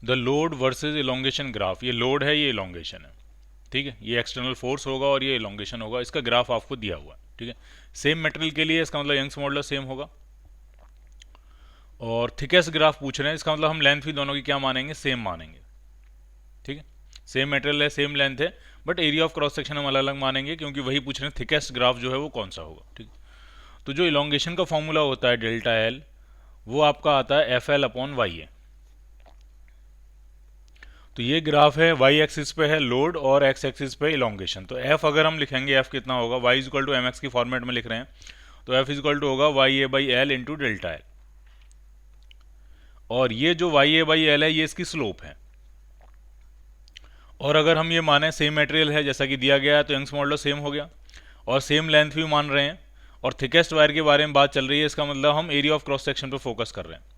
The load versus elongation graph, ये load है, ये इलोंगेशन है, ठीक है, ये एक्सटर्नल फोर्स होगा और ये इलोंगेशन होगा, इसका ग्राफ आपको दिया हुआ है, ठीक है। सेम मटेरियल के लिए इसका मतलब यंग्स मॉडुलस सेम होगा। और थिकेस्ट ग्राफ पूछ रहे हैं, इसका मतलब हम लेंथ भी दोनों की क्या मानेंगे, सेम मानेंगे, ठीक है। सेम मटेरियल है, सेम लेंथ है, but area of cross section हम अलग अलग मानेंगे, क्योंकि वही पूछ रहे हैं थिकेस्ट ग्राफ जो है वो कौन सा होगा, ठीक है। तो जो इलोंगेशन का फॉर्मूला होता है डेल्टा एल, वो आपका आता है एफ एल अपॉन वाई ए। तो ये ग्राफ है, वाई एक्सिस पे है लोड और एक्स एक्सिस पे इलोंगेशन। तो एफ अगर हम लिखेंगे, एफ कितना होगा, Y is equal to M X की फॉर्मेट में लिख रहे हैं, तो एफ इज इक्वल टू होगा Y A by L into delta L. और ये जो वाई ए बाई एल है, ये इसकी स्लोप है। और अगर हम ये माने सेम मटेरियल है जैसा कि दिया गया है, तो यंग्स मॉडुलस सेम हो गया, और सेम लेंथ भी मान रहे हैं, और थिकेस्ट वायर के बारे में बात चल रही है, इसका मतलब हम एरिया ऑफ क्रॉस सेक्शन पर फोकस कर रहे हैं।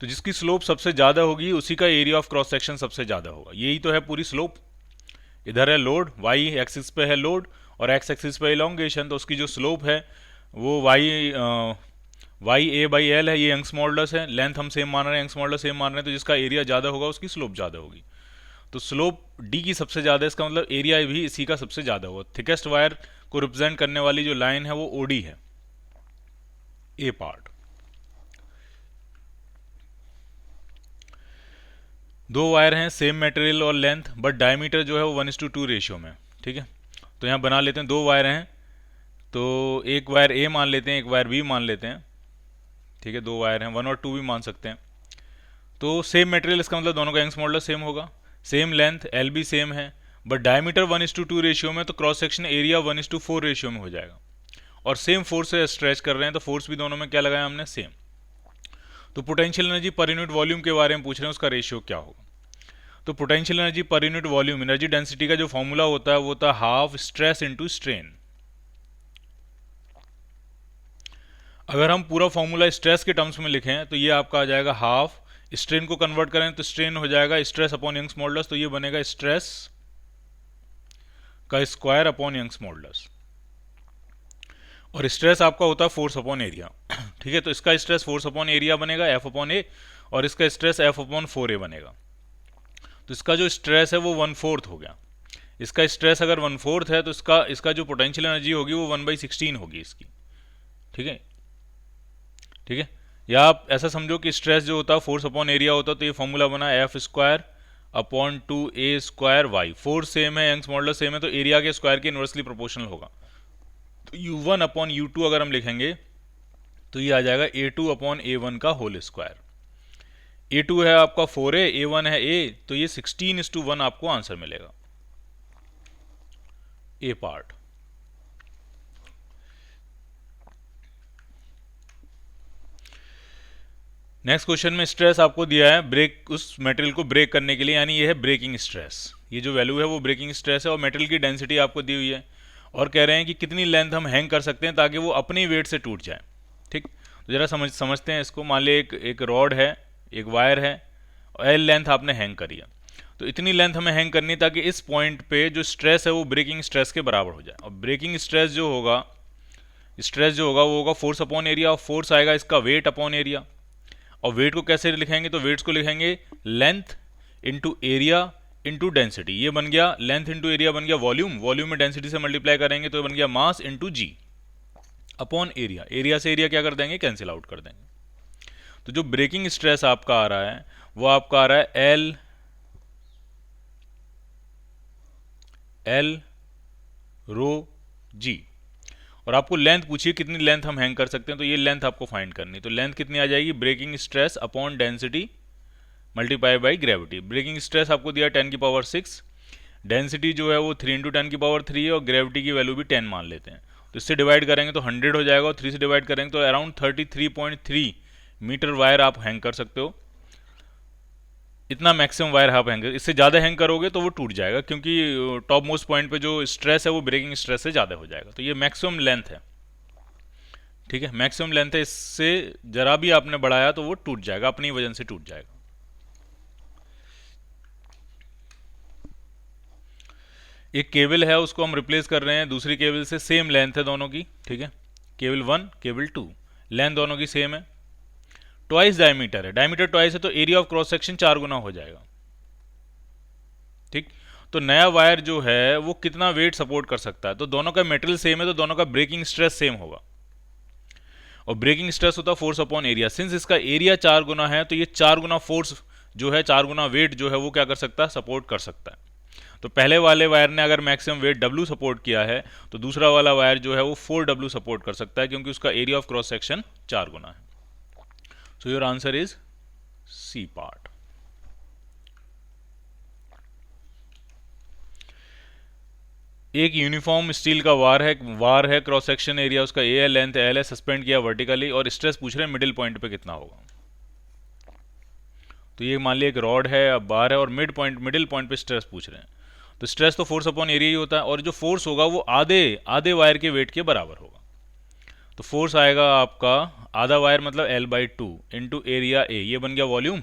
तो जिसकी स्लोप सबसे ज़्यादा होगी उसी का एरिया ऑफ क्रॉस सेक्शन सबसे ज़्यादा होगा, यही तो है पूरी स्लोप। इधर है लोड, वाई एक्सिस पे है लोड और एक्स एक्सिस पे इलोंगेशन, तो उसकी जो स्लोप है वो वाई ए बाई एल है, ये यंग्स मॉडुलस है। लेंथ हम सेम मान रहे हैं, यंग्स मॉडुलस सेम मान रहे हैं, तो जिसका एरिया ज़्यादा होगा उसकी स्लोप ज़्यादा होगी। तो स्लोप डी की सबसे ज़्यादा, इसका मतलब एरिया भी इसी का सबसे ज़्यादा होगा। थिकेस्ट वायर को रिप्रेजेंट करने वाली जो लाइन है वो ओडी है, ए पार्ट। दो वायर हैं, सेम मटेरियल और लेंथ, बट डायमीटर जो है वो 1:2 रेशियो में, ठीक है। तो यहाँ बना लेते हैं, दो वायर हैं, तो एक वायर ए मान लेते हैं, एक वायर बी मान लेते हैं, ठीक है। दो वायर हैं, 1 और 2 भी मान सकते हैं। तो सेम मटेरियल, इसका मतलब दोनों का यंग्स मॉडुलस सेम होगा, सेम लेंथ एल भी सेम है, बट डायमीटर 1:2 रेशियो में, तो क्रॉस सेक्शन एरिया 1:4 रेशियो में हो जाएगा। और सेम फोर्स से स्ट्रेच कर रहे हैं, तो फोर्स भी दोनों में क्या लगाया हमने, सेम। तो potential energy per unit volume के बारे में पूछ रहे हैं, उसका रेशियो क्या होगा। तो potential energy per unit volume, energy density का जो फॉर्मूला होता है वो होता है हाफ स्ट्रेस इनटू स्ट्रेन। अगर हम पूरा फॉर्मूला स्ट्रेस के टर्म्स में लिखें तो ये आपका आ जाएगा हाफ, स्ट्रेन को कन्वर्ट करें तो स्ट्रेन हो जाएगा स्ट्रेस अपॉन यंग्स मॉडुलस, तो ये बनेगा स्ट्रेस का स्क्वायर अपॉन यंग्स मॉडुलस। और स्ट्रेस आपका होता है फोर्स अपॉन एरिया, ठीक है। तो इसका स्ट्रेस फोर्स अपॉन एरिया बनेगा एफ अपॉन ए, और इसका स्ट्रेस एफ अपॉन 4a बनेगा। तो इसका जो स्ट्रेस है वो 1/4 हो गया। इसका स्ट्रेस अगर 1/4 है तो इसका जो पोटेंशियल एनर्जी होगी वो 1/16 होगी इसकी, ठीक है, ठीक है। या आप ऐसा समझो कि स्ट्रेस जो होता है फोर्स अपॉन एरिया होता है, तो ये फॉर्मूला बना F square upon 2a square Y. Force same है, यंग्स मॉडुलस सेम है, तो एरिया के स्क्वायर के इनवर्सली प्रोपोर्शनल होगा। तो u1 अपॉन u2 अगर हम लिखेंगे तो ये आ जाएगा a2 अपॉन a1 का होल स्क्वायर। a2 है आपका 4a, a1 है a, तो ये 16:1 आपको आंसर मिलेगा, ए पार्ट। नेक्स्ट क्वेश्चन में स्ट्रेस आपको दिया है ब्रेक, उस मटेरियल को ब्रेक करने के लिए, यानी ये है ब्रेकिंग स्ट्रेस। ये जो वैल्यू है वो ब्रेकिंग स्ट्रेस है, और मटेरियल की डेंसिटी आपको दी हुई है, और कह रहे हैं कि कितनी लेंथ हम हैंग कर सकते हैं ताकि वो अपनी वेट से टूट जाए, ठीक। तो जरा समझते हैं इसको। मान लिया एक रॉड है, एक वायर है, और एल लेंथ आपने हैंग करी है, तो इतनी लेंथ हमें हैंग करनी है ताकि इस पॉइंट पे जो स्ट्रेस है वो ब्रेकिंग स्ट्रेस के बराबर हो जाए। और ब्रेकिंग स्ट्रेस जो होगा वो होगा फोर्स अपॉन एरिया, और फोर्स आएगा इसका वेट अपॉन एरिया। और वेट को कैसे लिखेंगे, तो वेट्स को लिखेंगे length into area into density. ये बन गया लेंथ इंटू एरिया, बन गया वॉल्यूम, वॉल्यूम में डेंसिटी से मल्टीप्लाई करेंगे तो बन गया मास इंटू जी अपॉन एरिया। एरिया से एरिया क्या कर देंगे, कैंसिल आउट कर देंगे। तो जो ब्रेकिंग स्ट्रेस आपका आ रहा है वो आपका आ रहा है एल रो जी। और आपको लेंथ पूछिए कितनी लेंथ हम हैंग कर सकते हैं, तो ये लेंथ आपको फाइंड करनी। तो लेंथ कितनी आ जाएगी, breaking stress upon density multiply by gravity. Breaking stress आपको दिया 10⁶, डेंसिटी जो है वो 3 × 10⁻³ है, और ग्रेविटी की वैल्यू भी 10 मान लेते हैं। तो इससे डिवाइड करेंगे तो 100 हो जाएगा, और 3 से डिवाइड करेंगे तो अराउंड 33.3 मीटर वायर आप हैंग कर सकते हो। इतना मैक्सिमम वायर आप हैंग, इससे ज़्यादा हैंग करोगे तो वो टूट जाएगा, क्योंकि टॉप मोस्ट पॉइंट पे जो स्ट्रेस है वो ब्रेकिंग स्ट्रेस से ज़्यादा हो जाएगा। तो ये मैक्सिमम लेंथ है, ठीक है, मैक्सिमम लेंथ है। इससे जरा भी आपने बढ़ाया तो वो टूट जाएगा, अपनी वजन से टूट जाएगा। एक केबल है उसको हम रिप्लेस कर रहे हैं दूसरी केबल से, सेम लेंथ है दोनों की, ठीक है। केबल 1 केबल 2, लेंथ दोनों की सेम है। ट्वाइस डायमीटर है, डायमीटर ट्वाइस है तो एरिया ऑफ क्रॉस सेक्शन 4 गुना हो जाएगा। ठीक, तो नया वायर जो है वो कितना वेट सपोर्ट कर सकता है, तो दोनों का मेटेरियल सेम है तो दोनों का ब्रेकिंग स्ट्रेस सेम होगा, और ब्रेकिंग स्ट्रेस होता है फोर्स अपॉन एरिया। सिंस इसका एरिया 4 गुना है तो ये 4 गुना फोर्स जो है, 4 गुना वेट जो है वो क्या कर सकता है, सपोर्ट कर सकता है। तो पहले वाले वायर ने अगर मैक्सिमम वेट W सपोर्ट किया है तो दूसरा वाला वायर जो है वो 4W सपोर्ट कर सकता है, क्योंकि उसका एरिया ऑफ क्रॉस सेक्शन 4 गुना है। So your answer is C part. एक यूनिफॉर्म स्टील का वार है, क्रॉस सेक्शन एरिया उसका ए है, लेंथ एल है, सस्पेंड किया वर्टिकली और स्ट्रेस पूछ रहे हैं मिडिल पॉइंट पे कितना होगा। तो ये मान लिया एक रॉड है, अब बार है और मिडिल पॉइंट पे स्ट्रेस पूछ रहे हैं। तो स्ट्रेस तो फोर्स अपॉन एरिया ही होता है, और जो फोर्स होगा वो आधे वायर के वेट के बराबर होगा। तो फोर्स आएगा आपका आधा वायर मतलब L/2 इंटू एरिया ए, ये बन गया वॉल्यूम,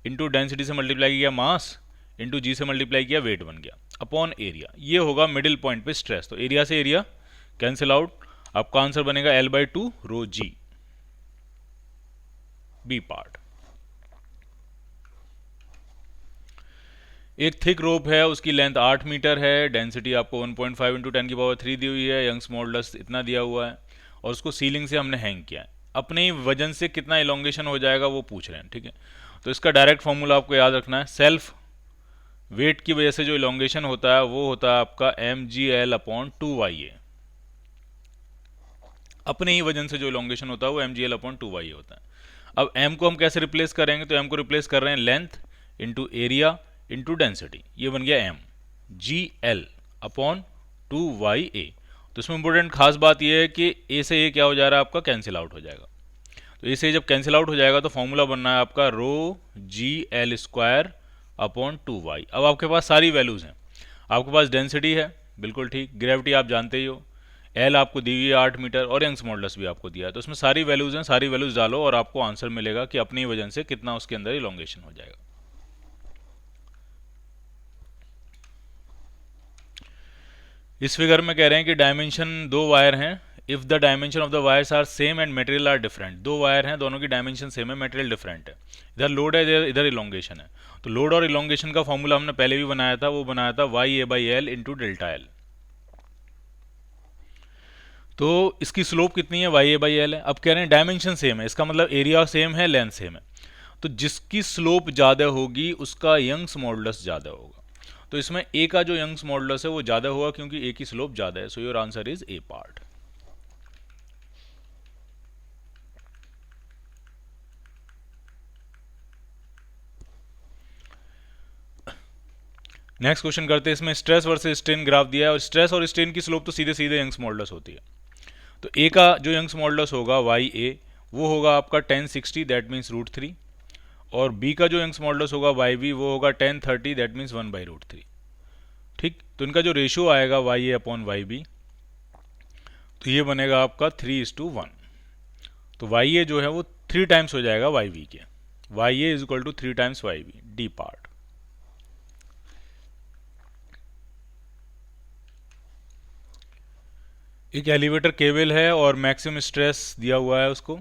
इंटू डेंसिटी से मल्टीप्लाई किया मास, इंटू जी से मल्टीप्लाई किया वेट बन गया, अपॉन एरिया। ये होगा मिडिल पॉइंट पे स्ट्रेस। तो एरिया से एरिया कैंसिल आउट, आपका आंसर बनेगा L/2 रो जी, बी पार्ट। एक थिक रोप है, उसकी लेंथ 8 मीटर है, डेंसिटी आपको 1.5 इंटू 10⁻³ दी हुई है, यंग्स मॉडुलस इतना दिया हुआ है, और उसको सीलिंग से हमने हैंग किया है। अपने ही वजन से कितना इलोंगेशन हो जाएगा वो पूछ रहे हैं। ठीक है, तो इसका डायरेक्ट फॉर्मूला आपको याद रखना है, सेल्फ वेट की वजह से जो इलोंगेशन होता है वो होता है आपका mgl/2ya। अपने ही वजन से जो इलोंगेशन होता है वो mgl/2ya होता है। अब m को हम कैसे रिप्लेस करेंगे, तो m को रिप्लेस कर रहे हैं length into area into density, ये बन गया mgl/2ya। तो इसमें इंपॉर्टेंट खास बात यह है कि a से a क्या हो जा रहा है आपका, कैंसिल आउट हो जाएगा। तो a से जब कैंसिल आउट हो जाएगा तो फॉर्मूला बनना है आपका ρgl²/2y। अब आपके पास सारी वैल्यूज हैं, आपके पास डेंसिटी है बिल्कुल ठीक, ग्रेविटी आप जानते ही हो, एल आपको दी हुई है 8 मीटर, और यंग्स मॉडुलस भी आपको दिया है। तो इसमें सारी वैल्यूज हैं, सारी वैल्यूज डालो और आपको आंसर मिलेगा कि अपनी वजन से कितना उसके अंदर इलोंगेशन हो जाएगा। इस फिगर में कह रहे हैं कि डायमेंशन 2 वायर हैं, if the dimension of the wires are same and material are different. 2 wire हैं, दोनों की डायमेंशन सेम है, मटेरियल डिफरेंट है, इधर लोड है इधर इलोंगेशन है। तो लोड और इलोंगेशन का फॉर्मूला हमने पहले भी बनाया था, वो बनाया था YA/L इंटू डेल्टा एल। तो इसकी स्लोप कितनी है, YA/L है। अब कह रहे हैं डायमेंशन सेम है, इसका मतलब एरिया सेम है, लेंथ सेम है, तो जिसकी स्लोप ज़्यादा होगी उसका यंग्स मॉडुलस ज़्यादा होगा। तो इसमें ए का जो यंग्स मॉडुलस है वो ज़्यादा होगा क्योंकि ए की स्लोप ज़्यादा है। So your answer is a part. Next question करते हैं, इसमें स्ट्रेस वर्सेस स्ट्रेन ग्राफ दिया है, और स्ट्रेस और स्ट्रेन की स्लोप तो सीधे सीधे यंग्स मॉडुलस होती है। तो ए का जो यंग्स मॉडुलस होगा YA वो होगा आपका 1060, दैट मीन्स √3, और बी का जो यंग्स मॉडुलस होगा YB वो होगा 1030, दैट मीन्स 1/√3। ठीक, तो इनका जो रेशियो आएगा YA/YB तो ये बनेगा आपका 3:1। तो YA जो है वो 3 टाइम्स हो जाएगा YB के, YA is equal to 3 times YB, D part. एक एलिवेटर केबल है और मैक्सिमम स्ट्रेस दिया हुआ है उसको,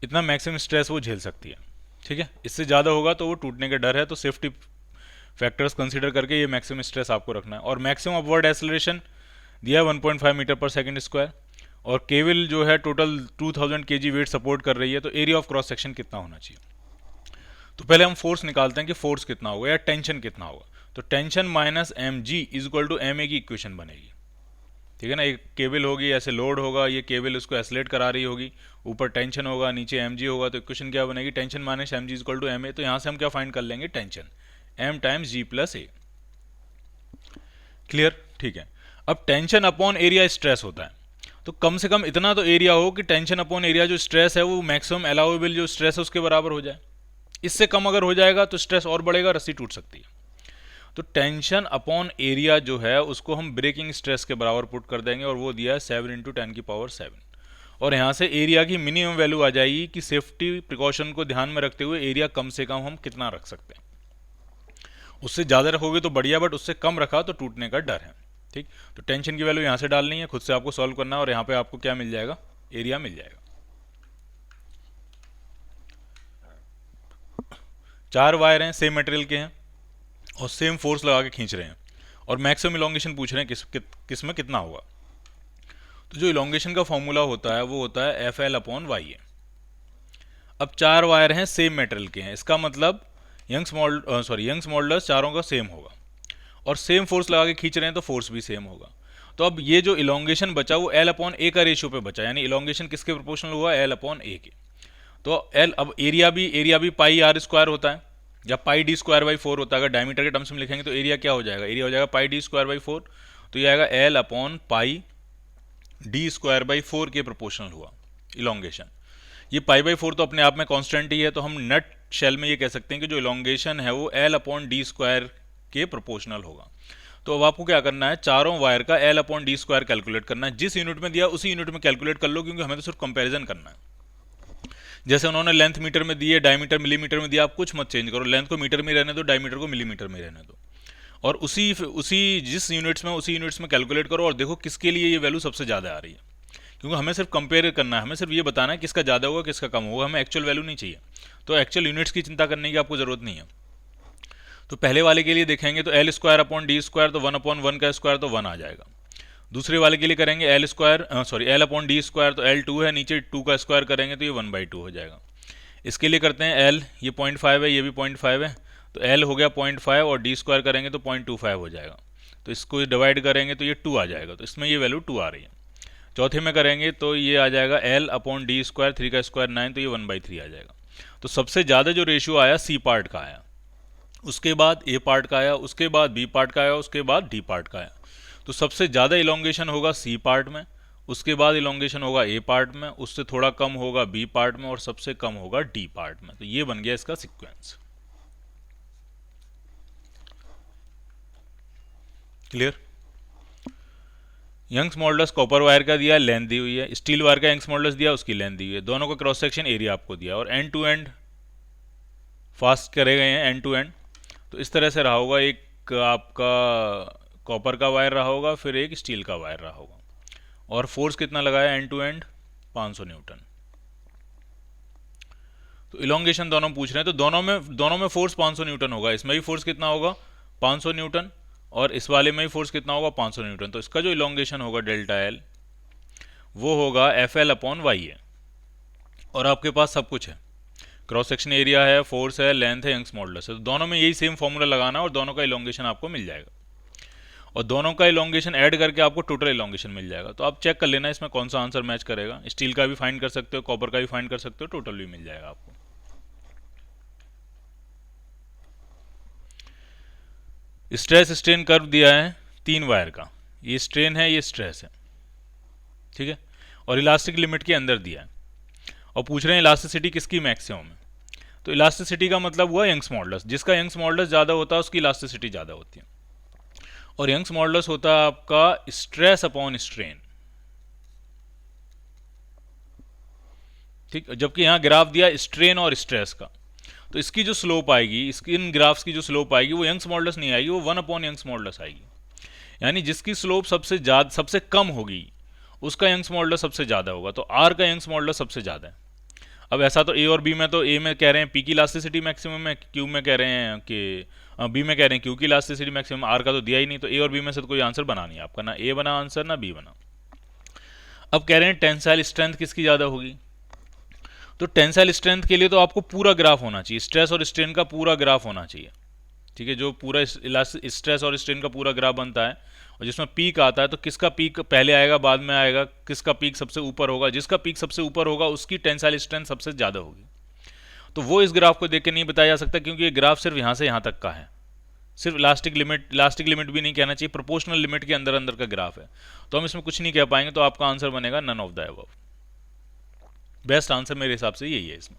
इतना मैक्सिमम स्ट्रेस वो झेल सकती है। ठीक है, इससे ज़्यादा होगा तो वो टूटने का डर है, तो सेफ्टी फैक्टर्स कंसीडर करके ये मैक्सिमम स्ट्रेस आपको रखना है। और मैक्सिमम अपवर्ड एक्सेलरेशन दिया है 1.5 मीटर पर सेकंड स्क्वायर, और केबल जो है टोटल 2000 kg वेट सपोर्ट कर रही है, तो एरिया ऑफ क्रॉस सेक्शन कितना होना चाहिए। तो पहले हम फोर्स निकालते हैं कि फोर्स कितना होगा या टेंशन कितना होगा। तो tension minus mg is equal to ma की इक्वेशन बनेगी। ठीक है ना, एक केबल होगी, ऐसे लोड होगा, ये केबल उसको एसलेट करा रही होगी, ऊपर टेंशन होगा, नीचे mg होगा, तो इक्वेशन क्या बनेगी, tension minus mg is equal to ma। तो यहाँ से हम क्या फाइंड कर लेंगे, tension m times g plus a। Clear, ठीक है। अब टेंशन अपॉन एरिया स्ट्रेस होता है, तो कम से कम इतना तो एरिया हो कि टेंशन अपॉन एरिया जो स्ट्रेस है वो मैक्सिमम अलाउेबल जो स्ट्रेस है उसके बराबर हो जाए। इससे कम अगर हो जाएगा तो स्ट्रेस और बढ़ेगा, रस्सी टूट सकती है। तो टेंशन अपॉन एरिया जो है उसको हम ब्रेकिंग स्ट्रेस के बराबर पुट कर देंगे, और वो दिया है 7 × 10⁻⁷। और यहाँ से एरिया की मिनिमम वैल्यू आ जाएगी कि सेफ्टी प्रिकॉशन को ध्यान में रखते हुए एरिया कम से कम हम कितना रख सकते हैं। उससे ज़्यादा रखोगे तो बढ़िया, बट उससे कम रखा तो टूटने का डर है। ठीक, तो टेंशन की वैल्यू यहाँ से डालनी है, खुद से आपको सॉल्व करना है, और यहाँ पे आपको क्या मिल जाएगा, एरिया मिल जाएगा। 4 वायर हैं, सेम मटेरियल के हैं और सेम फोर्स लगा के खींच रहे हैं और मैक्सिमम इलोंगेशन पूछ रहे हैं किस में कितना होगा। तो जो इलोंगेशन का फॉर्मूला होता है वो होता है FL/YA। अब 4 वायर हैं, सेम मटेरियल के हैं, इसका मतलब यंग्स मॉडुलस चारों का सेम होगा और सेम फोर्स लगा के खींच रहे हैं तो फोर्स भी सेम होगा। तो अब ये जो इलोंगेशन बचा वो L/A का रेशियो पे बचा, यानी इलोंगेशन किसके प्रोपोर्शनल हुआ, L/A के। तो L, अब एरिया भी पाई R स्क्वायर होता है या पाई D स्क्वायर बाई 4 होता है। अगर डायमीटर के टर्म्स में लिखेंगे तो एरिया क्या हो जाएगा, एरिया हो जाएगा पाई D स्क्वायर बाई 4। तो ये आएगा L/पाई D स्क्वायर बाई 4 के प्रोपोर्शनल हुआ इलोंगेशन। ये पाई बाई 4 तो अपने आप में कांस्टेंट ही है, तो हम नट शेल में ये कह सकते हैं कि जो इलोंगेशन है वो L/D स्क्वायर के प्रोपोर्शनल होगा। तो अब आपको क्या करना है, चारों वायर का L/D स्क्वायर कैलकुलेट करना है। जिस यूनिट में दिया उसी यूनिट में कैलकुलेट कर लो, क्योंकि हमें तो सिर्फ कंपैरिजन करना है। जैसे उन्होंने लेंथ मीटर में दी है, डायमीटर मिलीमीटर में दिया, आप कुछ मत चेंज करो, लेंथ को मीटर में रहने दो, डायमीटर को मिलीमीटर में रहने दो और उसी जिस यूनिट्स में उसी यूनिट्स में कैलकुलेट करो और देखो किसके लिए ये वैल्यू सबसे ज़्यादा आ रही है। क्योंकि हमें सिर्फ कंपेयर करना है, हमें सिर्फ ये बताना है किसका ज़्यादा होगा किसका कम होगा, हमें एक्चुअल वैल्यू नहीं चाहिए। तो एक्चुअल यूनिट्स की चिंता करने की आपको ज़रूरत नहीं है। तो पहले वाले के लिए देखेंगे तो L/D स्क्वायर तो 1/1 का स्क्वायर तो 1 आ जाएगा। दूसरे वाले के लिए करेंगे L/D स्क्वायर तो L2 है, नीचे 2 का स्क्वायर करेंगे तो ये 1/2 हो जाएगा। इसके लिए करते हैं L, ये 0.5 है, ये भी 0.5 है, तो L हो गया 0.5 और D स्क्वायर करेंगे तो 0.25 हो जाएगा। तो इसको डिवाइड करेंगे तो ये 2 आ जाएगा, तो इसमें ये वैल्यू 2 आ रही है। चौथे में करेंगे तो ये आ जाएगा L/D स्क्वायर, 3 का स्क्वायर 9, तो ये 1/3 आ जाएगा। तो सबसे ज़्यादा जो रेशियो आया C पार्ट का आया, उसके बाद A पार्ट का आया, उसके बाद B पार्ट का आया, उसके बाद D पार्ट का आया। तो सबसे ज़्यादा इलोंगेशन होगा C पार्ट में, उसके बाद इलोंगेशन होगा A पार्ट में, उससे थोड़ा कम होगा B पार्ट में और सबसे कम होगा D पार्ट में। तो ये बन गया इसका sequence. Clear? Young's modulus copper wire का दिया, लेंथ दी हुई है, स्टील वायर का यंग्स मॉडुलस दिया, उसकी लेंथ दी हुई है, दोनों का क्रॉस सेक्शन एरिया आपको दिया और एंड टू एंड फास्ट करे गए हैं, एंड टू एंड। तो इस तरह से रहा होगा, एक आपका कॉपर का वायर रहा होगा, फिर एक स्टील का वायर रहा होगा और फोर्स कितना लगाया एंड टू एंड, 500 न्यूटन। तो इलोंगेशन दोनों पूछ रहे हैं, तो दोनों में फोर्स 500 न्यूटन होगा। इसमें भी फोर्स कितना होगा, 500 न्यूटन, और इस वाले में भी फोर्स कितना होगा, 500 न्यूटन। तो इसका जो इलोंगेशन होगा डेल्टा L वो होगा FL/YA। और आपके पास सब कुछ है, क्रॉस सेक्शन एरिया है, फोर्स है, लेंथ है, यंग्स मॉडुलस है। तो दोनों में यही सेम फॉर्मूला लगाना और दोनों का इलोंगेशन आपको मिल जाएगा और दोनों का इलोंगेशन ऐड करके आपको टोटल इलोंगेशन मिल जाएगा। तो आप चेक कर लेना इसमें कौन सा आंसर मैच करेगा। स्टील का भी फाइंड कर सकते हो, कॉपर का भी फाइंड कर सकते हो, टोटल भी मिल जाएगा आपको। स्ट्रेस स्ट्रेन कर्व दिया है 3 वायर का, ये स्ट्रेन है, ये स्ट्रेस है, ठीक है, और इलास्टिक लिमिट के अंदर दिया है और पूछ रहे हैं इलास्टिसिटी किसकी मैक्सिमम है। तो इलास्टिसिटी का मतलब हुआ यंग्स मॉडुलस, जिसका यंग्स मॉडुलस ज़्यादा होता है उसकी इलास्टिसिटी ज़्यादा होती है। और यंग्स मॉडुलस होता है आपका स्ट्रेस अपॉन स्ट्रेन, ठीक, जबकि यहाँ ग्राफ दिया स्ट्रेन और स्ट्रेस का। तो इसकी जो स्लोप आएगी, इसकी इन ग्राफ्स की जो स्लोप आएगी वो यंग्स मॉडुलस नहीं आएगी, वो 1/, यंग्स मॉडुलस आएगी। यानी जिसकी स्लोप सबसे कम होगी उसका यंग्स मॉडुलस सबसे ज़्यादा होगा। तो R का यंग्स मॉडुलस सबसे ज़्यादा है। अब ऐसा तो A और B में, तो A में कह रहे हैं P की इलास्टिसिटी मैक्सिमम है, Q में कह रहे हैं कि B में कह रहे हैं Q की इलास्टिसिटी मैक्सिमम, R का तो दिया ही नहीं। तो A और B में से तो कोई आंसर बना नहीं आपका, ना A बना आंसर ना B बना। अब कह रहे हैं टेंसाइल स्ट्रेंथ किसकी ज़्यादा होगी। तो टेंसाइल स्ट्रेंथ के लिए तो आपको पूरा ग्राफ होना चाहिए, स्ट्रेस और स्ट्रेन का पूरा ग्राफ होना चाहिए, ठीक है, जो पूरा स्ट्रेस और स्ट्रेन का पूरा ग्राफ बनता है और जिसमें पीक आता है, तो किसका पीक पहले आएगा बाद में आएगा, किसका पीक सबसे ऊपर होगा, जिसका पीक सबसे ऊपर होगा उसकी टेंसाइल स्ट्रेंथ सबसे ज़्यादा होगी। तो वो इस ग्राफ को देख के नहीं बताया जा सकता, क्योंकि ये ग्राफ सिर्फ यहाँ से यहाँ तक का है, सिर्फ इलास्टिक लिमिट भी नहीं कहना चाहिए, प्रोपोर्शनल लिमिट के अंदर अंदर का ग्राफ है। तो हम इसमें कुछ नहीं कह पाएंगे, तो आपका आंसर बनेगा none of the above. Best answer मेरे हिसाब से यही है इसमें।